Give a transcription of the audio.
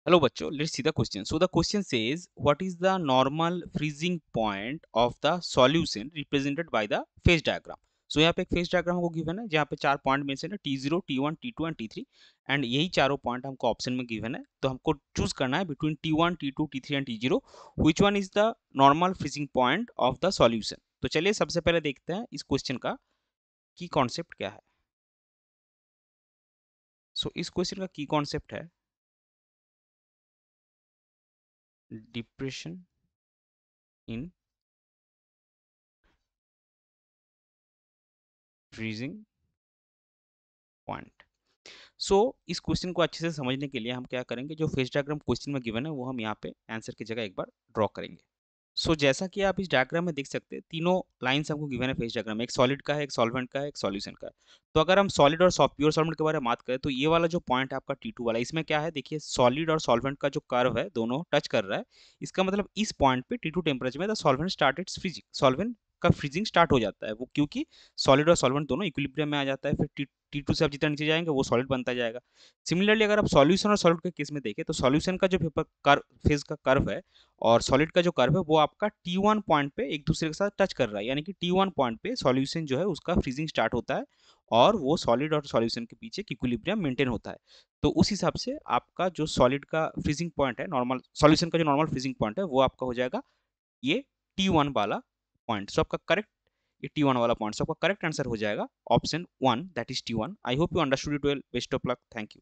Hello बच्चों, let's see the question. So the question says, what is the normal freezing point of the solution represented by the phase diagram? So यहाँ पे एक phase diagram हमको given है जहाँ पे चार पॉइंट मेंशन है T0, T1, T2 and T3 and यही चारों पॉइंट हमको ऑप्शन में given है. तो हमको चूज करना है between T1, T2, T3 and T0 which one is the normal freezing point of the solution. तो चलिए सबसे पहले देखते हैं इस क्वेश्चन का की कॉन्सेप्ट क्या है. सो इस क्वेश्चन का की कॉन्सेप्ट है डिप्रेशन इन फ्रीजिंग पॉइंट. सो इस क्वेश्चन को अच्छे से समझने के लिए हम क्या करेंगे, जो फेज डायग्राम क्वेश्चन में गिवन है वो हम यहाँ पे आंसर की जगह एक बार ड्रॉ करेंगे. सो जैसा कि आप इस डायग्राम में देख सकते हैं, तीनों लाइंस हमको गिवन है फेज डायग्राम में. एक सॉलिड का है, एक सॉल्वेंट का है, एक सॉल्यूशन का है. तो अगर हम सॉलिड और प्योर सॉल्वेंट के बारे में बात करें तो ये वाला जो पॉइंट है आपका T2 वाला, इसमें क्या है देखिए, सॉलिड और सॉल्वेंट का जो कर्व है दोनों टच कर रहा है. इसका मतलब इस पॉइंट पे T2 टेम्परेचर में the solvent started freezing, solvent का फ्रीजिंग स्टार्ट हो जाता है वो, क्योंकि सॉलिड और सॉल्वेंट दोनों इक्विलिब्रियम में आ जाता है. फिर T2 से आप जितना नीचे जाएंगे वो सॉलिड बनता जाएगा. सिमिलरली अगर आप सॉल्यूशन और सॉलिड के केस में देखें तो सॉल्यूशन का जो पेपर कर्व, फेज का कर्व है और सॉलिड का जो कर्व है वो आपका T1 पॉइंट पे एक दूसरे के साथ टच कर रहा है, यानी कि T1 पॉइंट पे सॉल्यूशन जो है उसका फ्रीजिंग स्टार्ट होता है और वो सॉलिड और सॉल्यूशन के पीछे इक्विलिब्रियम मेंटेन होता है. तो उस हिसाब से आपका जो सॉलिड का फ्रीजिंग पॉइंट है, नॉर्मल सॉल्यूशन का जो नॉर्मल फ्रीजिंग पॉइंट है वो आपका हो जाएगा ये T1 वाला पॉइंट. सो आपका करेक्ट ये T1 वाला पॉइंट, सो आपका करेक्ट आंसर हो जाएगा option 1, that is T1. I hope you understood it well. Best of luck. Thank you.